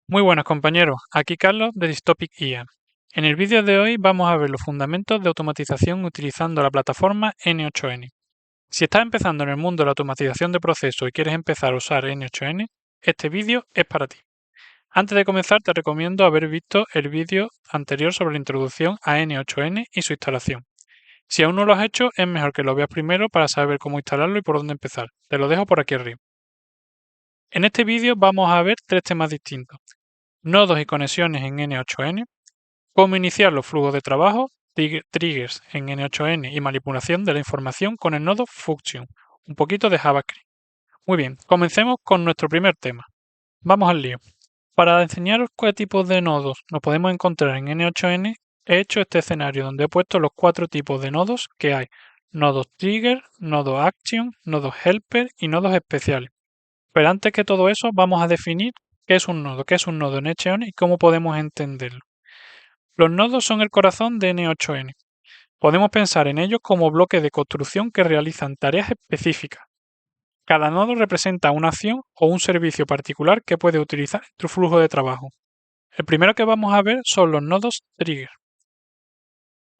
Muy buenas compañeros, aquí Carlos de Dystopic IA. En el vídeo de hoy vamos a ver los fundamentos de automatización utilizando la plataforma N8N. Si estás empezando en el mundo de la automatización de procesos y quieres empezar a usar N8N, este vídeo es para ti. Antes de comenzar te recomiendo haber visto el vídeo anterior sobre la introducción a N8N y su instalación. Si aún no lo has hecho, es mejor que lo veas primero para saber cómo instalarlo y por dónde empezar. Te lo dejo por aquí arriba. En este vídeo vamos a ver tres temas distintos: nodos y conexiones en N8N, cómo iniciar los flujos de trabajo, triggers en N8N y manipulación de la información con el nodo function, un poquito de JavaScript. Muy bien, comencemos con nuestro primer tema. Vamos al lío. Para enseñaros qué tipos de nodos nos podemos encontrar en N8N, he hecho este escenario donde he puesto los cuatro tipos de nodos que hay: nodos trigger, nodos action, nodos helper y nodos especiales. Pero antes que todo eso, vamos a definir qué es un nodo en N8N y cómo podemos entenderlo. Los nodos son el corazón de N8N. Podemos pensar en ellos como bloques de construcción que realizan tareas específicas. Cada nodo representa una acción o un servicio particular que puede utilizar en tu flujo de trabajo. El primero que vamos a ver son los nodos trigger.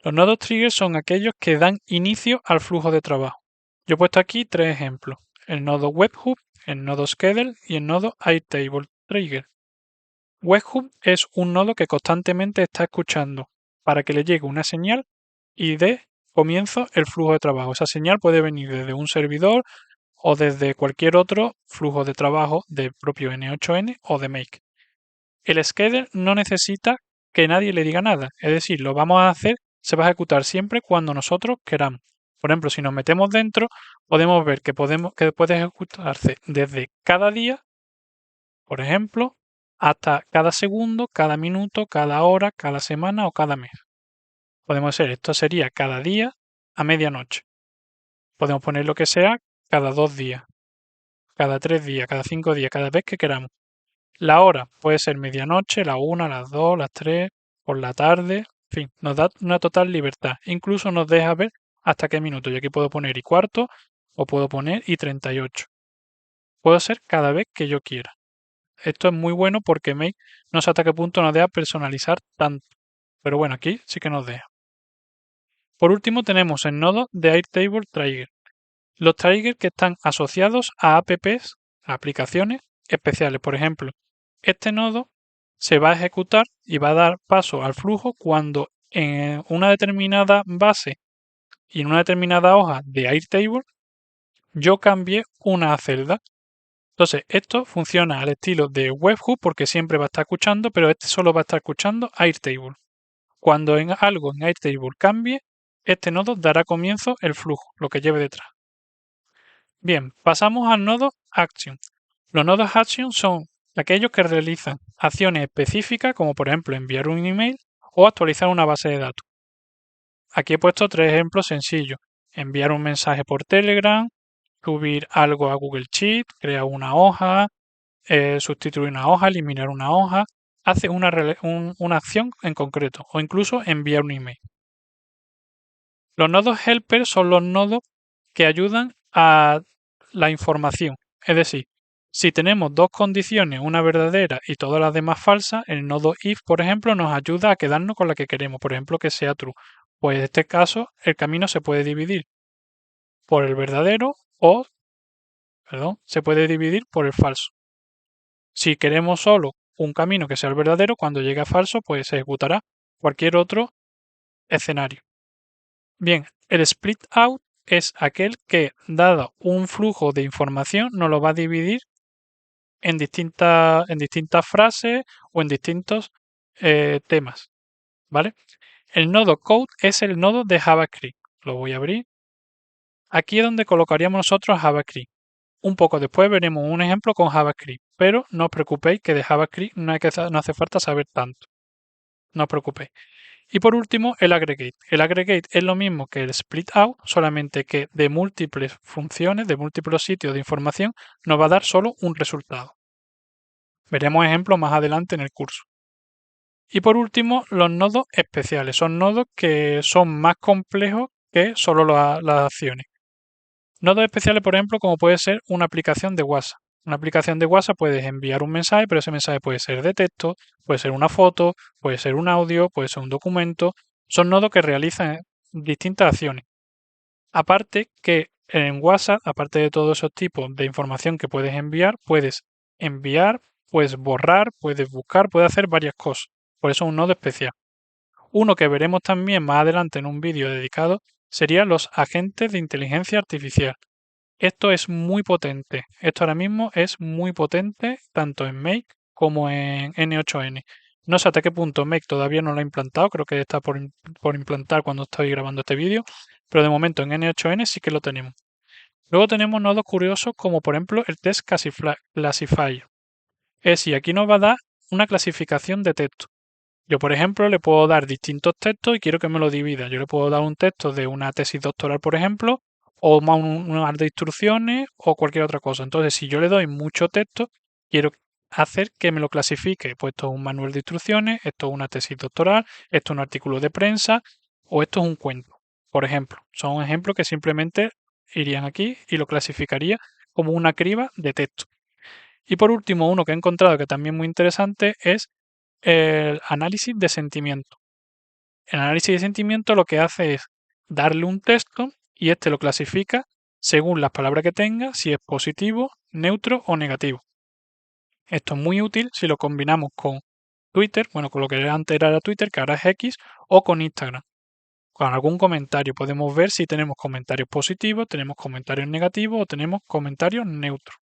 Los nodos trigger son aquellos que dan inicio al flujo de trabajo. Yo he puesto aquí tres ejemplos: el nodo webhook, el nodo schedule y el nodo airtable trigger. Webhook es un nodo que constantemente está escuchando para que le llegue una señal y dé comienzo el flujo de trabajo. Esa señal puede venir desde un servidor o desde cualquier otro flujo de trabajo del propio N8N o de Make. El scheduler no necesita que nadie le diga nada, es decir, lo vamos a hacer, se va a ejecutar siempre cuando nosotros queramos. Por ejemplo, si nos metemos dentro, podemos ver que puede ejecutarse desde cada día, por ejemplo, hasta cada segundo, cada minuto, cada hora, cada semana o cada mes. Podemos hacer, esto sería cada día a medianoche. Podemos poner lo que sea cada 2 días, cada 3 días, cada 5 días, cada vez que queramos. La hora puede ser medianoche, la 1, las 2, las 3, por la tarde, en fin, nos da una total libertad. Incluso nos deja ver hasta qué minuto. Yo aquí puedo poner y cuarto o puedo poner y 38. Puedo hacer cada vez que yo quiera. Esto es muy bueno porque Make no sé hasta qué punto nos deja personalizar tanto. Pero bueno, aquí sí que nos deja. Por último tenemos el nodo de Airtable Trigger. Los triggers que están asociados a apps, a aplicaciones especiales. Por ejemplo, este nodo se va a ejecutar y va a dar paso al flujo cuando en una determinada base y en una determinada hoja de Airtable yo cambie una celda. Entonces, esto funciona al estilo de Webhook porque siempre va a estar escuchando, pero este solo va a estar escuchando Airtable. Cuando en algo en Airtable cambie, este nodo dará comienzo el flujo, lo que lleve detrás. Bien, pasamos al nodo Action. Los nodos Action son aquellos que realizan acciones específicas, como por ejemplo enviar un email o actualizar una base de datos. Aquí he puesto tres ejemplos sencillos: enviar un mensaje por Telegram, subir algo a Google Sheet, crear una hoja, sustituir una hoja, eliminar una hoja, hace una acción en concreto o incluso enviar un email. Los nodos helper son los nodos que ayudan a la información. Es decir, si tenemos dos condiciones, una verdadera y todas las demás falsas, el nodo if, por ejemplo, nos ayuda a quedarnos con la que queremos, por ejemplo, que sea true. Pues en este caso, el camino se puede dividir por el verdadero o, se puede dividir por el falso. Si queremos solo un camino que sea el verdadero, cuando llegue a falso, pues se ejecutará cualquier otro escenario. Bien, el split out es aquel que, dado un flujo de información, nos lo va a dividir en distintas frases o en distintos temas, ¿vale? El nodo code es el nodo de JavaScript. Lo voy a abrir. Aquí es donde colocaríamos nosotros JavaScript. Un poco después veremos un ejemplo con JavaScript, pero no os preocupéis que de JavaScript no hace falta saber tanto. No os preocupéis. Y por último, el aggregate. El aggregate es lo mismo que el split out, solamente que de múltiples funciones, de múltiples sitios de información, nos va a dar solo un resultado. Veremos ejemplos más adelante en el curso. Y por último, los nodos especiales. Son nodos que son más complejos que solo las acciones. Nodos especiales, por ejemplo, como puede ser una aplicación de WhatsApp. Una aplicación de WhatsApp puedes enviar un mensaje, pero ese mensaje puede ser de texto, puede ser una foto, puede ser un audio, puede ser un documento. Son nodos que realizan distintas acciones. Aparte que en WhatsApp, aparte de todos esos tipos de información que puedes enviar, puedes borrar, puedes buscar, puedes hacer varias cosas. Por eso es un nodo especial. Uno que veremos también más adelante en un vídeo dedicado serían los agentes de inteligencia artificial. Esto es muy potente. Esto ahora mismo es muy potente tanto en Make como en N8N. No sé hasta qué punto Make todavía no lo ha implantado, creo que está por implantar cuando estoy grabando este vídeo, pero de momento en N8N sí que lo tenemos. Luego tenemos nodos curiosos como por ejemplo el Test Classifier. Es decir, aquí nos va a dar una clasificación de texto. Yo, por ejemplo, le puedo dar distintos textos y quiero que me lo divida. Yo le puedo dar un texto de una tesis doctoral, por ejemplo, o más un de instrucciones o cualquier otra cosa. Entonces, si yo le doy mucho texto, quiero hacer que me lo clasifique. Pues esto es un manual de instrucciones, esto es una tesis doctoral, esto es un artículo de prensa o esto es un cuento. Por ejemplo, son ejemplos que simplemente irían aquí y lo clasificaría como una criba de texto. Y por último, uno que he encontrado que también es muy interesante es el análisis de sentimiento. El análisis de sentimiento lo que hace es darle un texto y este lo clasifica según las palabras que tenga, si es positivo, neutro o negativo. Esto es muy útil si lo combinamos con Twitter, bueno, con lo que antes era Twitter, que ahora es X, o con Instagram. Con algún comentario podemos ver si tenemos comentarios positivos, tenemos comentarios negativos o tenemos comentarios neutros.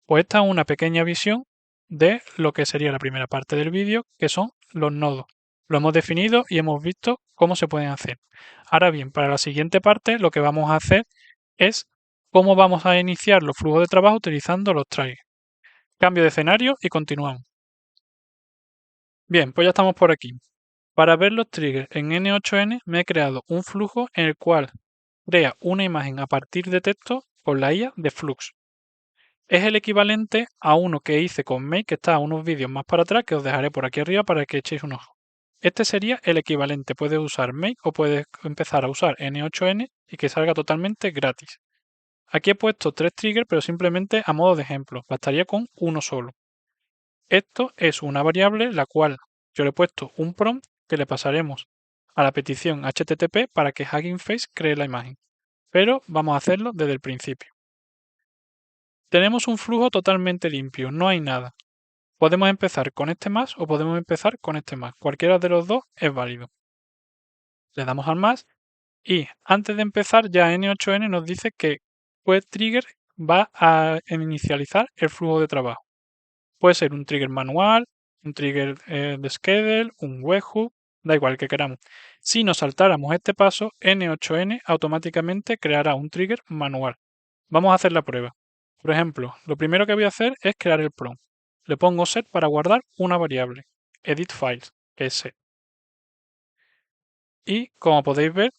Pues esta es una pequeña visión de lo que sería la primera parte del vídeo, que son los nodos. Lo hemos definido y hemos visto cómo se pueden hacer. Ahora bien, para la siguiente parte lo que vamos a hacer es cómo vamos a iniciar los flujos de trabajo utilizando los triggers. Cambio de escenario y continuamos. Bien, pues ya estamos por aquí. Para ver los triggers en N8N me he creado un flujo en el cual crea una imagen a partir de texto con la IA de Flux. Es el equivalente a uno que hice con Make, que está unos vídeos más para atrás, que os dejaré por aquí arriba para que echéis un ojo. Este sería el equivalente. Puedes usar Make o puedes empezar a usar N8N y que salga totalmente gratis. Aquí he puesto 3 triggers, pero simplemente a modo de ejemplo. Bastaría con uno solo. Esto es una variable la cual yo le he puesto un prompt que le pasaremos a la petición HTTP para que Hugging Face cree la imagen. Pero vamos a hacerlo desde el principio. Tenemos un flujo totalmente limpio, no hay nada. Podemos empezar con este más o podemos empezar con este más. Cualquiera de los dos es válido. Le damos al más y antes de empezar ya N8N nos dice que trigger va a inicializar el flujo de trabajo. Puede ser un trigger manual, un trigger de schedule, un webhook, da igual que queramos. Si nos saltáramos este paso, N8N automáticamente creará un trigger manual. Vamos a hacer la prueba. Por ejemplo, lo primero que voy a hacer es crear el prompt. Le pongo set para guardar una variable, edit files, que es set. Y como podéis ver,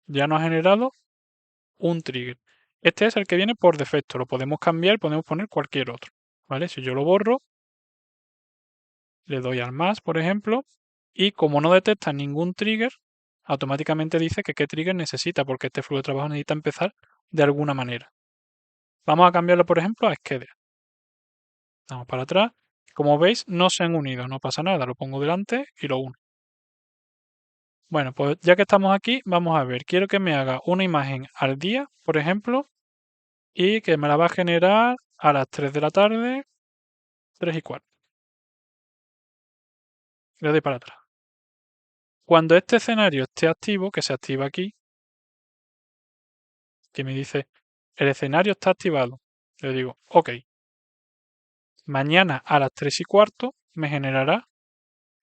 ya nos ha generado un trigger. Este es el que viene por defecto, lo podemos cambiar, podemos poner cualquier otro. ¿Vale? Si yo lo borro, le doy al más, por ejemplo, y como no detecta ningún trigger, automáticamente dice que qué trigger necesita, porque este flujo de trabajo necesita empezar de alguna manera. Vamos a cambiarlo, por ejemplo, a schedule. Vamos para atrás. Como veis, no se han unido, no pasa nada, lo pongo delante y lo uno. Bueno, pues ya que estamos aquí, vamos a ver. Quiero que me haga una imagen al día, por ejemplo, y que me la va a generar a las 3 de la tarde, 3 y cuarto. Le doy para atrás. Cuando este escenario esté activo, que se activa aquí, que me dice, el escenario está activado, le digo, ok. Mañana a las 3 y cuarto me generará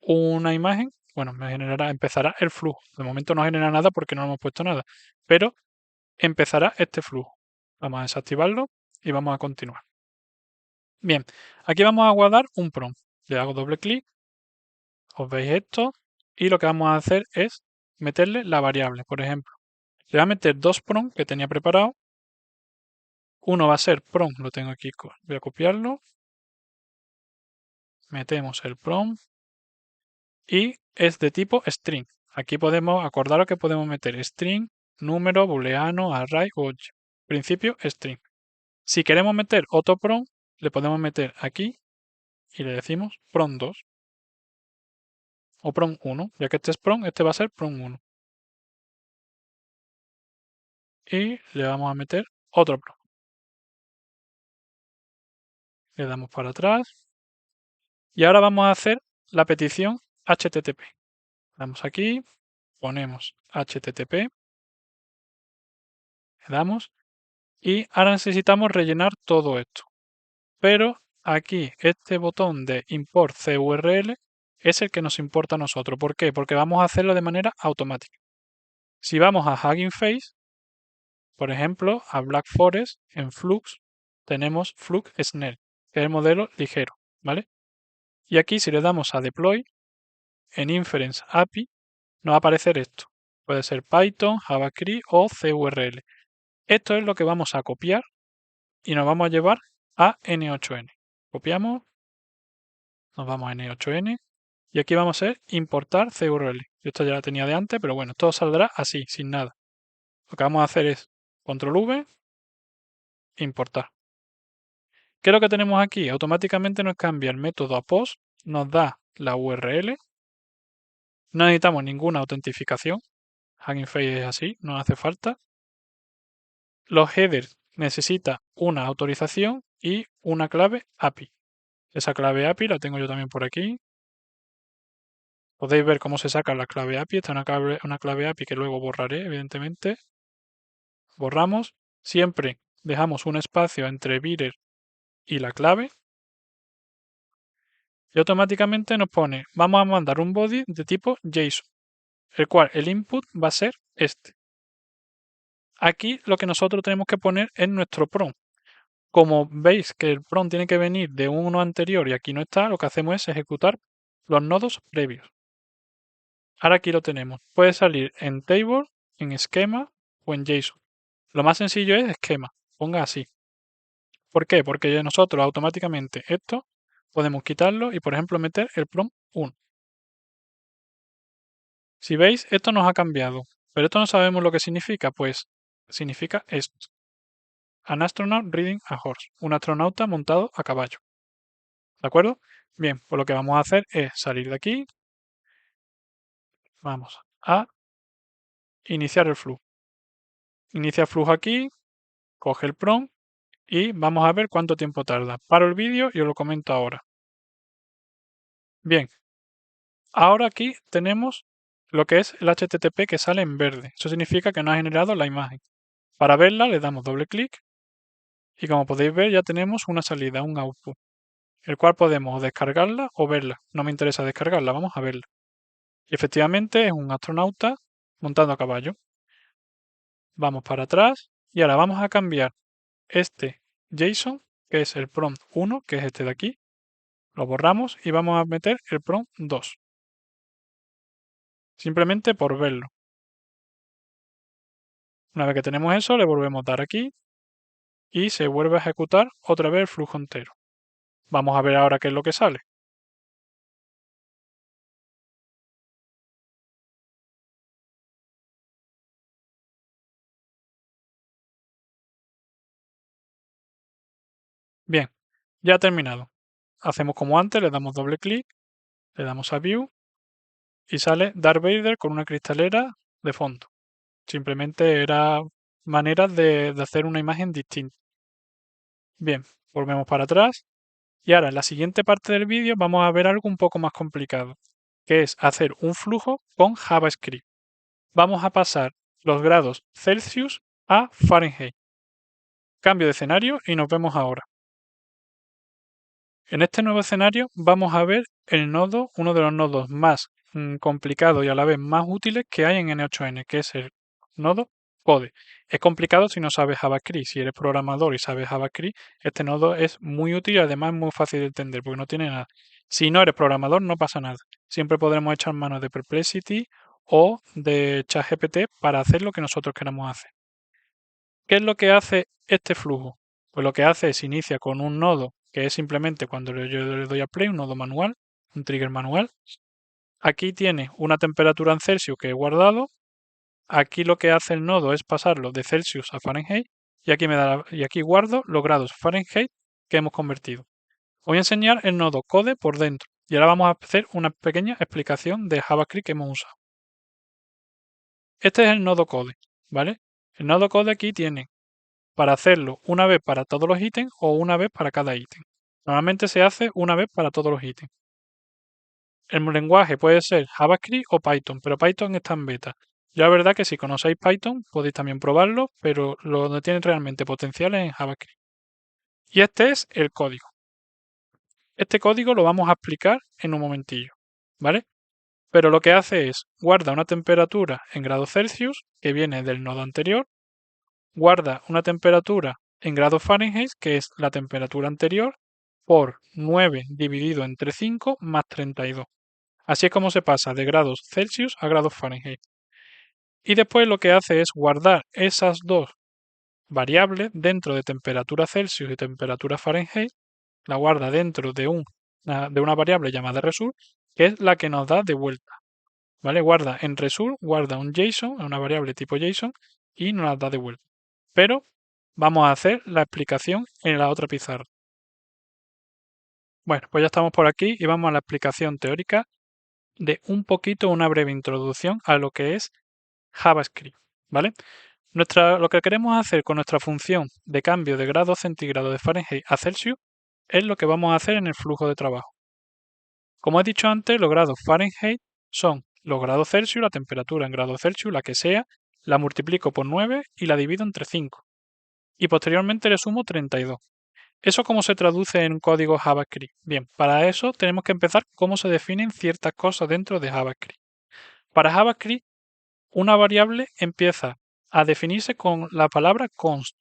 una imagen, bueno, empezará el flujo. De momento no genera nada porque no hemos puesto nada, pero empezará este flujo. Vamos a desactivarlo y vamos a continuar. Bien, aquí vamos a guardar un prompt. Le hago doble clic, os veis esto, y lo que vamos a hacer es meterle la variable. Por ejemplo, le voy a meter dos prompts que tenía preparado. Uno va a ser prompt, lo tengo aquí, voy a copiarlo. Metemos el prompt y es de tipo string. Aquí podemos, acordaros que podemos meter string, número, booleano, array o principio string. Si queremos meter otro prom, le podemos meter aquí y le decimos prom 2 o prom 1. Ya que este es prom, este va a ser prom 1. Y le vamos a meter otro prom. Le damos para atrás. Y ahora vamos a hacer la petición HTTP. Damos aquí, ponemos HTTP, le damos y ahora necesitamos rellenar todo esto. Pero aquí este botón de import CURL es el que nos importa a nosotros. ¿Por qué? Porque vamos a hacerlo de manera automática. Si vamos a Hugging Face, por ejemplo, a Black Forest en Flux, tenemos Flux Snell, que es el modelo ligero, ¿vale? Y aquí si le damos a Deploy, en Inference API, nos va a aparecer esto. Puede ser Python, JavaScript o CURL. Esto es lo que vamos a copiar y nos vamos a llevar a N8N. Copiamos, nos vamos a N8N y aquí vamos a hacer importar CURL. Yo esto ya la tenía de antes, pero bueno, todo saldrá así, sin nada. Lo que vamos a hacer es Control V, importar. ¿Qué es lo que tenemos aquí? Automáticamente nos cambia el método a post, nos da la URL. No necesitamos ninguna autentificación. Hugging Face es así, no hace falta. Los headers necesita una autorización y una clave API. Esa clave API la tengo yo también por aquí. Podéis ver cómo se saca la clave API. Esta es una clave API que luego borraré, evidentemente. Borramos. Siempre dejamos un espacio entre Virer y la clave. Y automáticamente nos pone, vamos a mandar un body de tipo JSON, el cual el input va a ser este. Aquí lo que nosotros tenemos que poner es nuestro prompt. Como veis que el prompt tiene que venir de uno anterior y aquí no está, lo que hacemos es ejecutar los nodos previos. Ahora aquí lo tenemos. Puede salir en table, en esquema o en JSON. Lo más sencillo es esquema. Ponga así. ¿Por qué? Porque nosotros automáticamente esto podemos quitarlo y por ejemplo meter el prompt 1. Si veis, esto nos ha cambiado. Pero esto no sabemos lo que significa. Pues significa esto. An astronaut riding a horse. Un astronauta montado a caballo. ¿De acuerdo? Bien, pues lo que vamos a hacer es salir de aquí. Vamos a iniciar el flujo. Inicia el flujo aquí, coge el prompt y vamos a ver cuánto tiempo tarda. Paro el vídeo y os lo comento ahora. Bien, ahora aquí tenemos lo que es el HTTP que sale en verde. Eso significa que no ha generado la imagen. Para verla le damos doble clic y como podéis ver ya tenemos una salida, un output, el cual podemos descargarla o verla. No me interesa descargarla, vamos a verla. Y efectivamente es un astronauta montando a caballo. Vamos para atrás y ahora vamos a cambiar este JSON, que es el prompt 1, que es este de aquí. Lo borramos y vamos a meter el prompt 2. Simplemente por verlo. Una vez que tenemos eso, le volvemos a dar aquí y se vuelve a ejecutar otra vez el flujo entero. Vamos a ver ahora qué es lo que sale. Bien, ya ha terminado. Hacemos como antes, le damos doble clic, le damos a View y sale Darth Vader con una cristalera de fondo. Simplemente era maneras de hacer una imagen distinta. Bien, volvemos para atrás y ahora en la siguiente parte del vídeo vamos a ver algo un poco más complicado, que es hacer un flujo con JavaScript. Vamos a pasar los grados Celsius a Fahrenheit. Cambio de escenario y nos vemos ahora. En este nuevo escenario vamos a ver el nodo, uno de los nodos más complicados y a la vez más útiles que hay en N8N, que es el nodo Code. Es complicado si no sabes JavaScript. Si eres programador y sabes JavaScript, este nodo es muy útil y además muy fácil de entender porque no tiene nada. Si no eres programador, no pasa nada. Siempre podremos echar mano de Perplexity o de ChatGPT para hacer lo que nosotros queramos hacer. ¿Qué es lo que hace este flujo? Pues lo que hace es inicia con un nodo que es simplemente cuando yo le doy a play, un nodo manual, un trigger manual. Aquí tiene una temperatura en Celsius que he guardado. Aquí lo que hace el nodo es pasarlo de Celsius a Fahrenheit y aquí guardo los grados Fahrenheit que hemos convertido. Voy a enseñar el nodo code por dentro y ahora vamos a hacer una pequeña explicación de JavaScript que hemos usado. Este es el nodo code, ¿vale? El nodo code aquí tiene para hacerlo una vez para todos los ítems o una vez para cada ítem. Normalmente se hace una vez para todos los ítems. El lenguaje puede ser JavaScript o Python, pero Python está en beta. Ya la verdad que si conocéis Python podéis también probarlo, pero lo que tiene realmente potencial es en JavaScript. Y este es el código. Este código lo vamos a explicar en un momentillo, ¿vale? Pero lo que hace es guarda una temperatura en grados Celsius que viene del nodo anterior, guarda una temperatura en grados Fahrenheit que es la temperatura anterior por 9 dividido entre 5 más 32. Así es como se pasa de grados Celsius a grados Fahrenheit. Y después lo que hace es guardar esas dos variables dentro de temperatura Celsius y temperatura Fahrenheit, la guarda dentro de una variable llamada result, que es la que nos da de vuelta. ¿Vale? Guarda en result, guarda un JSON, una variable tipo JSON, y nos la da de vuelta. Pero vamos a hacer la explicación en la otra pizarra. Bueno, pues ya estamos por aquí y vamos a la explicación teórica de un poquito, una breve introducción a lo que es JavaScript, ¿vale? Lo que queremos hacer con nuestra función de cambio de grado centígrado de Fahrenheit a Celsius es lo que vamos a hacer en el flujo de trabajo. Como he dicho antes, los grados Fahrenheit son los grados Celsius, la temperatura en grados Celsius, la que sea, la multiplico por 9 y la divido entre 5. Y posteriormente le sumo 32. ¿Eso cómo se traduce en un código JavaScript? Bien, para eso tenemos que empezar cómo se definen ciertas cosas dentro de JavaScript. Para JavaScript, una variable empieza a definirse con la palabra const,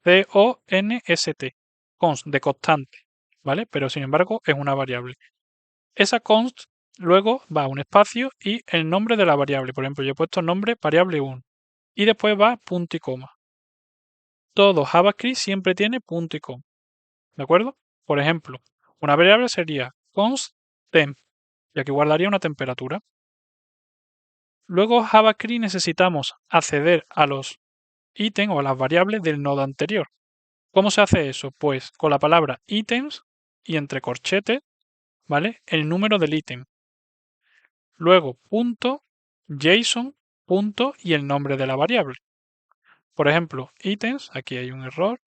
C-O-N-S-T, const, de constante, ¿vale? Pero sin embargo es una variable. Esa const luego va a un espacio y el nombre de la variable. Por ejemplo, yo he puesto nombre variable 1 y después va punto y coma. Todo JavaScript siempre tiene punto y coma, ¿de acuerdo? Por ejemplo, una variable sería const temp y aquí guardaría una temperatura. Luego JavaScript necesitamos acceder a los ítems o a las variables del nodo anterior. ¿Cómo se hace eso? Pues con la palabra items y entre corchetes, ¿vale? El número del ítem. Luego punto, JSON, punto y el nombre de la variable. Por ejemplo, items, aquí hay un error,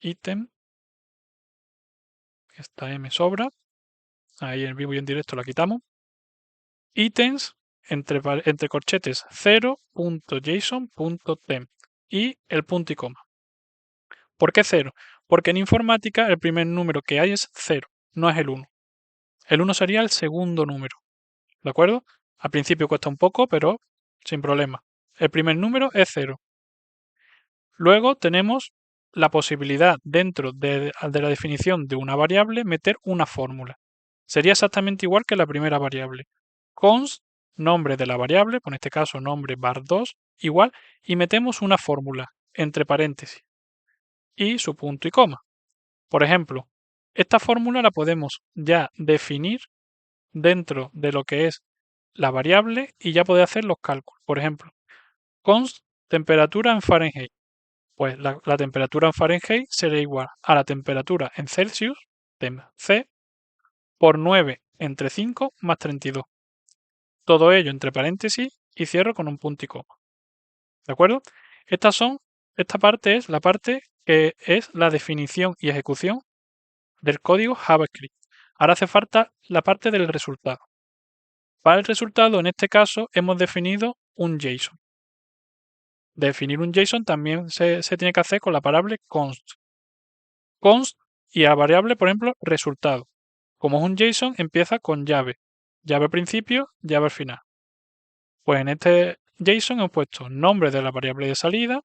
item, esta M sobra, ahí en vivo y en directo la quitamos. Items, entre corchetes 0.json.temp y el punto y coma. ¿Por qué 0? Porque en informática el primer número que hay es 0, no es el 1. El 1 sería el segundo número, ¿de acuerdo? Al principio cuesta un poco, pero sin problema. El primer número es 0. Luego tenemos la posibilidad dentro de la definición de una variable meter una fórmula. Sería exactamente igual que la primera variable. Const, nombre de la variable, en este caso nombre var2, igual, y metemos una fórmula entre paréntesis y su punto y coma. Por ejemplo, esta fórmula la podemos ya definir dentro de lo que es la variable y ya poder hacer los cálculos. Por ejemplo, const temperatura en Fahrenheit. Pues la temperatura en Fahrenheit será igual a la temperatura en Celsius, temp C, por 9 entre 5 más 32. Todo ello entre paréntesis y cierro con un punto y coma. ¿De acuerdo? Esta parte es la parte que es la definición y ejecución del código JavaScript. Ahora hace falta la parte del resultado. Para el resultado, en este caso, hemos definido un JSON. Definir un JSON también se tiene que hacer con la variable const. Const y a variable, por ejemplo, resultado. Como es un JSON, empieza con llave. Llave al principio, llave al final. Pues en este JSON hemos puesto nombre de la variable de salida,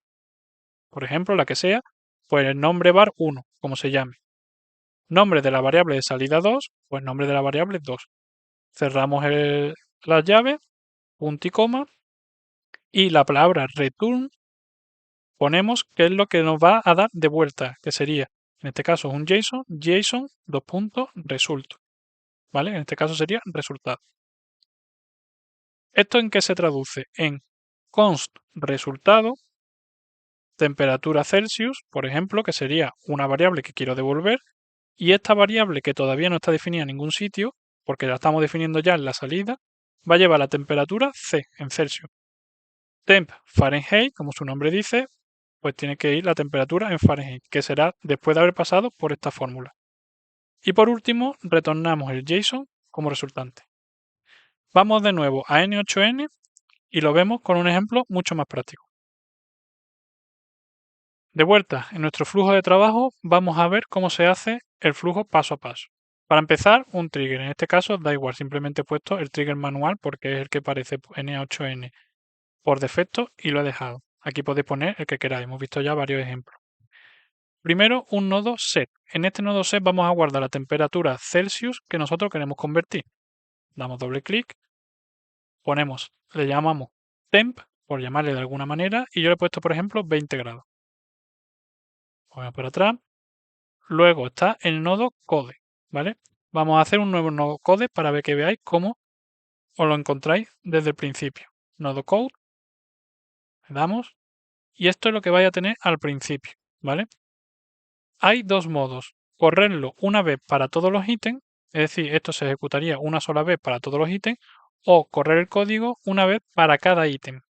por ejemplo, la que sea, pues el nombre var 1, como se llame. Nombre de la variable de salida 2, pues nombre de la variable 2. Cerramos la llave, punto y coma, y la palabra return ponemos que es lo que nos va a dar de vuelta, que sería, en este caso, un JSON, JSON, result. ¿Vale? En este caso sería resultado. ¿Esto en qué se traduce? En const resultado temperatura Celsius, por ejemplo, que sería una variable que quiero devolver, y esta variable que todavía no está definida en ningún sitio, porque la estamos definiendo ya en la salida, va a llevar la temperatura C en Celsius. Temp Fahrenheit, como su nombre dice, pues tiene que ir la temperatura en Fahrenheit, que será después de haber pasado por esta fórmula. Y por último, retornamos el JSON como resultante. Vamos de nuevo a N8N y lo vemos con un ejemplo mucho más práctico. De vuelta en nuestro flujo de trabajo, vamos a ver cómo se hace el flujo paso a paso. Para empezar, un trigger. En este caso da igual, simplemente he puesto el trigger manual porque es el que parece N8N por defecto y lo he dejado. Aquí podéis poner el que queráis, hemos visto ya varios ejemplos. Primero, un nodo set. En este nodo set vamos a guardar la temperatura Celsius que nosotros queremos convertir. Damos doble clic, ponemos, le llamamos temp, por llamarle de alguna manera, y yo le he puesto, por ejemplo, 20 grados. Vamos para atrás. Luego está el nodo code, ¿vale? Vamos a hacer un nuevo nodo code para ver que veáis cómo os lo encontráis desde el principio. Nodo code, le damos, y esto es lo que vais a tener al principio, ¿vale? Hay dos modos, correrlo una vez para todos los ítems, es decir, esto se ejecutaría una sola vez para todos los ítems, o correr el código una vez para cada ítem.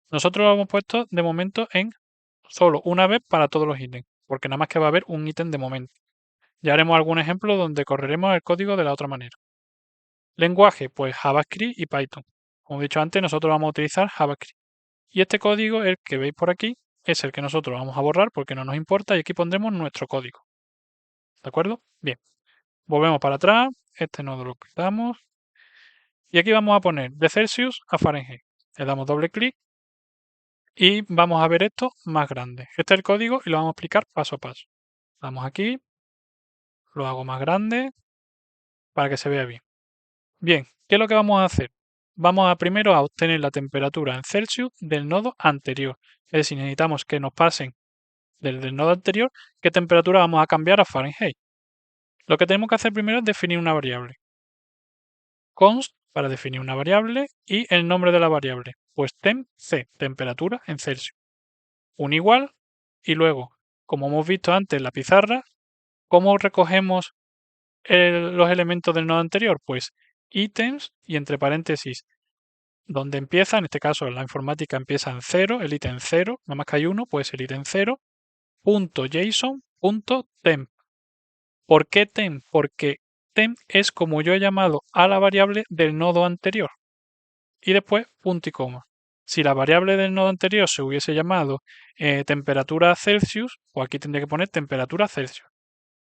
Nosotros lo hemos puesto de momento en solo una vez para todos los ítems, porque nada más que va a haber un ítem de momento. Ya haremos algún ejemplo donde correremos el código de la otra manera. Lenguaje, pues JavaScript y Python. Como he dicho antes, nosotros vamos a utilizar JavaScript. Y este código, el que veis por aquí, es el que nosotros vamos a borrar porque no nos importa y aquí pondremos nuestro código. ¿De acuerdo? Bien. Volvemos para atrás, este nodo lo quitamos y aquí vamos a poner de Celsius a Fahrenheit. Le damos doble clic y vamos a ver esto más grande. Este es el código y lo vamos a explicar paso a paso. Damos aquí, lo hago más grande para que se vea bien. Bien, ¿qué es lo que vamos a hacer? Vamos a primero a obtener la temperatura en Celsius del nodo anterior. Es decir, necesitamos que nos pasen desde el nodo anterior qué temperatura vamos a cambiar a Fahrenheit. Lo que tenemos que hacer primero es definir una variable. Const para definir una variable y el nombre de la variable, pues temp C, temperatura en Celsius. Un igual y luego, como hemos visto antes en la pizarra, ¿cómo recogemos los elementos del nodo anterior? Pues ítems y entre paréntesis, donde empieza, en este caso la informática empieza en 0, el ítem 0, nada más que hay uno, pues el ítem 0, punto JSON, punto temp. ¿Por qué temp? Porque temp es como yo he llamado a la variable del nodo anterior. Y después punto y coma. Si la variable del nodo anterior se hubiese llamado temperatura Celsius, pues aquí tendría que poner temperatura Celsius.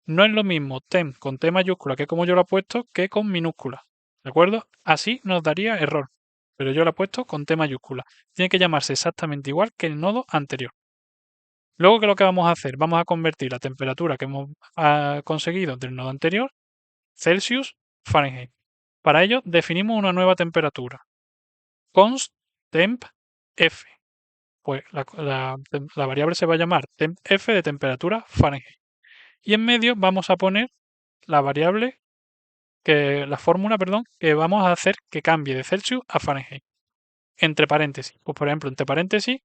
No es lo mismo temp con T mayúscula, que como yo lo he puesto, que con minúscula. ¿De acuerdo? Así nos daría error. Pero yo lo he puesto con T mayúscula. Tiene que llamarse exactamente igual que el nodo anterior. Luego, ¿qué es lo que vamos a hacer? Vamos a convertir la temperatura que hemos conseguido del nodo anterior, Celsius, Fahrenheit. Para ello, definimos una nueva temperatura. Const temp f. Pues la variable se va a llamar temp f de temperatura Fahrenheit. Y en medio vamos a poner la variable, la fórmula, perdón, que vamos a hacer que cambie de Celsius a Fahrenheit. Entre paréntesis. Pues por ejemplo, entre paréntesis,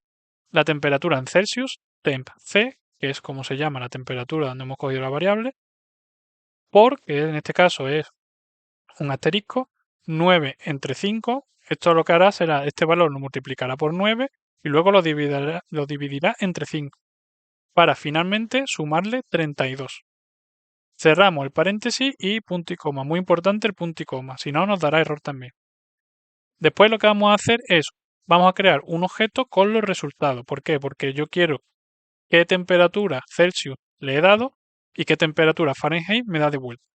la temperatura en Celsius, temp C, que es como se llama la temperatura donde hemos cogido la variable, por, que en este caso es un asterisco, 9 entre 5. Esto lo que hará será, este valor lo multiplicará por 9 y luego lo dividirá entre 5 para finalmente sumarle 32. Cerramos el paréntesis y punto y coma. Muy importante el punto y coma, si no nos dará error también. Después lo que vamos a hacer es, vamos a crear un objeto con los resultados. ¿Por qué? Porque yo quiero qué temperatura Celsius le he dado y qué temperatura Fahrenheit me da de vuelta.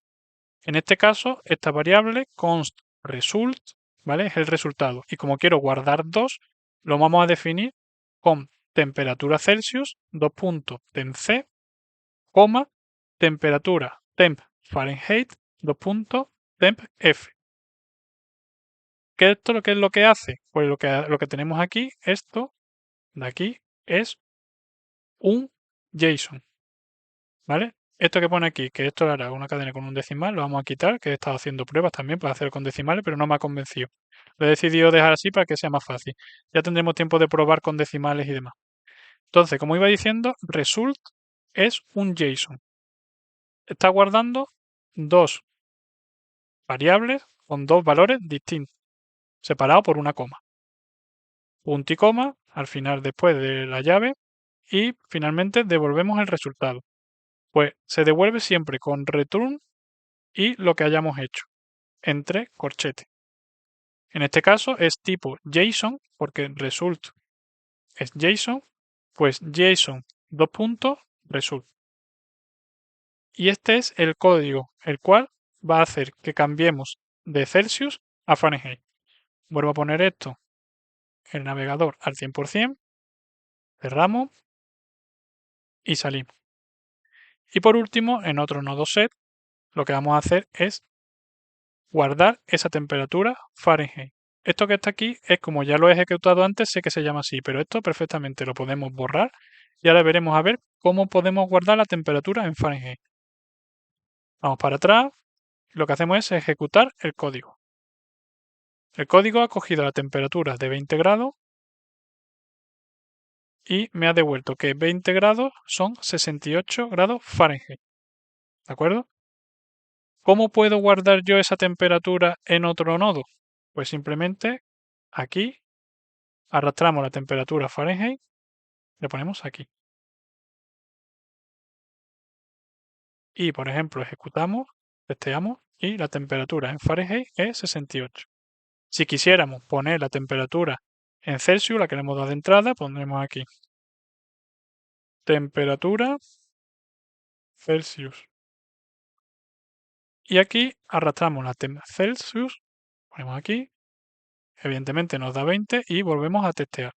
En este caso, esta variable const result, ¿vale? Es el resultado. Y como quiero guardar 2, lo vamos a definir con temperatura Celsius, temp C, coma, temperatura temp Fahrenheit, temp F. ¿Qué es lo que hace? Pues lo que tenemos aquí, esto de aquí, es un JSON, ¿vale? Esto que pone aquí, que esto hará una cadena con un decimal, lo vamos a quitar, que he estado haciendo pruebas también para hacerlo con decimales, pero no me ha convencido. Lo he decidido dejar así para que sea más fácil. Ya tendremos tiempo de probar con decimales y demás. Entonces, como iba diciendo, result es un JSON. Está guardando dos variables con dos valores distintos, separados por una coma. Punto y coma al final después de la llave y finalmente devolvemos el resultado. Pues se devuelve siempre con return y lo que hayamos hecho, entre corchetes. En este caso es tipo JSON, porque result es JSON, pues JSON dos puntos result. Y este es el código, el cual va a hacer que cambiemos de Celsius a Fahrenheit. Vuelvo a poner esto, el navegador al 100%, cerramos y salimos. Y por último, en otro nodo set, lo que vamos a hacer es guardar esa temperatura Fahrenheit. Esto que está aquí es como ya lo he ejecutado antes, sé que se llama así, pero esto perfectamente lo podemos borrar y ahora veremos a ver cómo podemos guardar la temperatura en Fahrenheit. Vamos para atrás, lo que hacemos es ejecutar el código. El código ha cogido la temperatura de 20 grados y me ha devuelto que 20 grados son 68 grados Fahrenheit. ¿De acuerdo? ¿Cómo puedo guardar yo esa temperatura en otro nodo? Pues simplemente aquí arrastramos la temperatura Fahrenheit, le ponemos aquí. Y, por ejemplo, ejecutamos, testeamos y la temperatura en Fahrenheit es 68. Si quisiéramos poner la temperatura en Celsius, la que le hemos dado de entrada, pondremos aquí temperatura Celsius. Y aquí arrastramos la Celsius, ponemos aquí, evidentemente nos da 20 y volvemos a testear.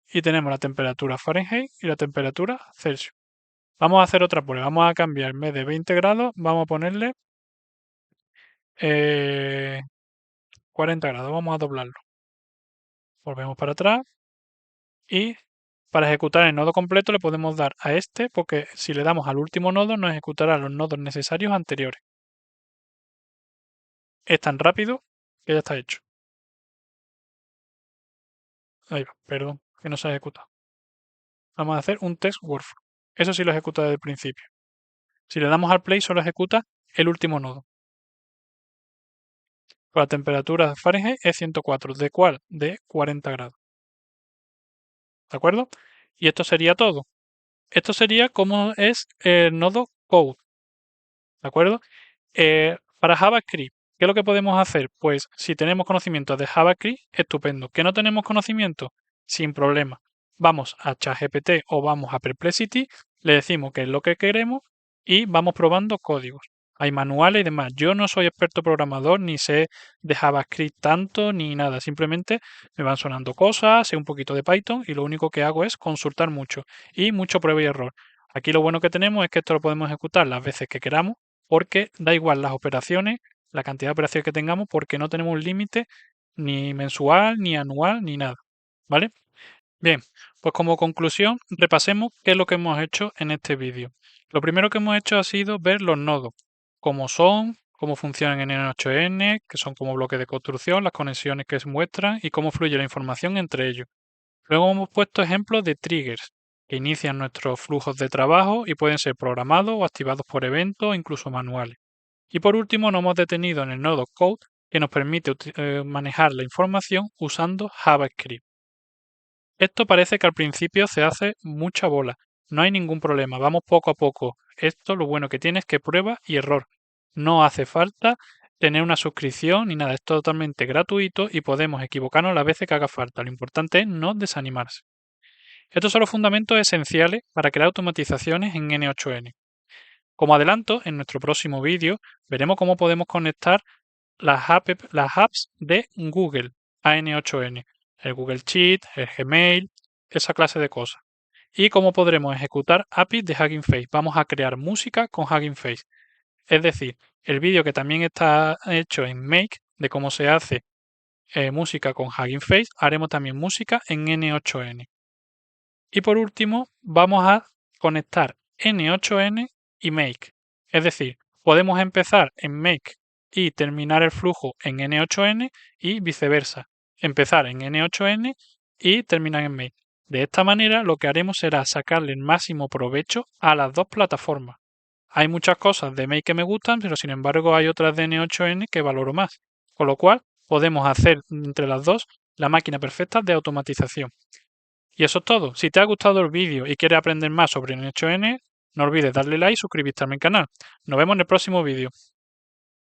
Y tenemos la temperatura Fahrenheit y la temperatura Celsius. Vamos a hacer otra prueba, vamos a cambiar, en vez de 20 grados, vamos a ponerle 40 grados, vamos a doblarlo. Volvemos para atrás y para ejecutar el nodo completo le podemos dar a este porque si le damos al último nodo nos ejecutará los nodos necesarios anteriores. Es tan rápido que ya está hecho. Ahí va, perdón, que no se ha ejecutado. Vamos a hacer un test workflow. Eso sí lo ejecuta desde el principio. Si le damos al play solo ejecuta el último nodo. La temperatura Fahrenheit es 104. ¿De cuál? De 40 grados. ¿De acuerdo? Y esto sería todo. Esto sería como es el nodo code. ¿De acuerdo? Para JavaScript, ¿qué es lo que podemos hacer? Pues si tenemos conocimientos de JavaScript, estupendo. ¿Que no tenemos conocimiento? Sin problema. Vamos a ChatGPT o vamos a Perplexity, le decimos qué es lo que queremos y vamos probando códigos. Hay manuales y demás. Yo no soy experto programador, ni sé de JavaScript tanto, ni nada. Simplemente me van sonando cosas, sé un poquito de Python y lo único que hago es consultar mucho y mucho prueba y error. Aquí lo bueno que tenemos es que esto lo podemos ejecutar las veces que queramos porque da igual las operaciones, la cantidad de operaciones que tengamos, porque no tenemos un límite ni mensual, ni anual, ni nada. ¿Vale? Bien, pues como conclusión, repasemos qué es lo que hemos hecho en este vídeo. Lo primero que hemos hecho ha sido ver los nodos, cómo son, cómo funcionan en N8N, que son como bloques de construcción, las conexiones que se muestran y cómo fluye la información entre ellos. Luego hemos puesto ejemplos de triggers que inician nuestros flujos de trabajo y pueden ser programados o activados por eventos o incluso manuales. Y por último nos hemos detenido en el nodo code que nos permite manejar la información usando JavaScript. Esto parece que al principio se hace mucha bola. No hay ningún problema, vamos poco a poco. Esto lo bueno que tiene es que prueba y error. No hace falta tener una suscripción ni nada, es totalmente gratuito y podemos equivocarnos las veces que haga falta. Lo importante es no desanimarse. Estos son los fundamentos esenciales para crear automatizaciones en N8N. Como adelanto, en nuestro próximo vídeo veremos cómo podemos conectar las apps de Google a N8N, el Google Sheet, el Gmail, esa clase de cosas. Y cómo podremos ejecutar APIs de Hugging Face. Vamos a crear música con Hugging Face. Es decir, el vídeo que también está hecho en Make de cómo se hace música con Hugging Face, haremos también música en N8N. Y por último, vamos a conectar N8N y Make. Es decir, podemos empezar en Make y terminar el flujo en N8N y viceversa. Empezar en N8N y terminar en Make. De esta manera lo que haremos será sacarle el máximo provecho a las dos plataformas. Hay muchas cosas de Make que me gustan, pero sin embargo hay otras de N8N que valoro más, con lo cual podemos hacer entre las dos la máquina perfecta de automatización. Y eso es todo. Si te ha gustado el vídeo y quieres aprender más sobre N8N, no olvides darle like y suscribirte a mi canal. Nos vemos en el próximo vídeo.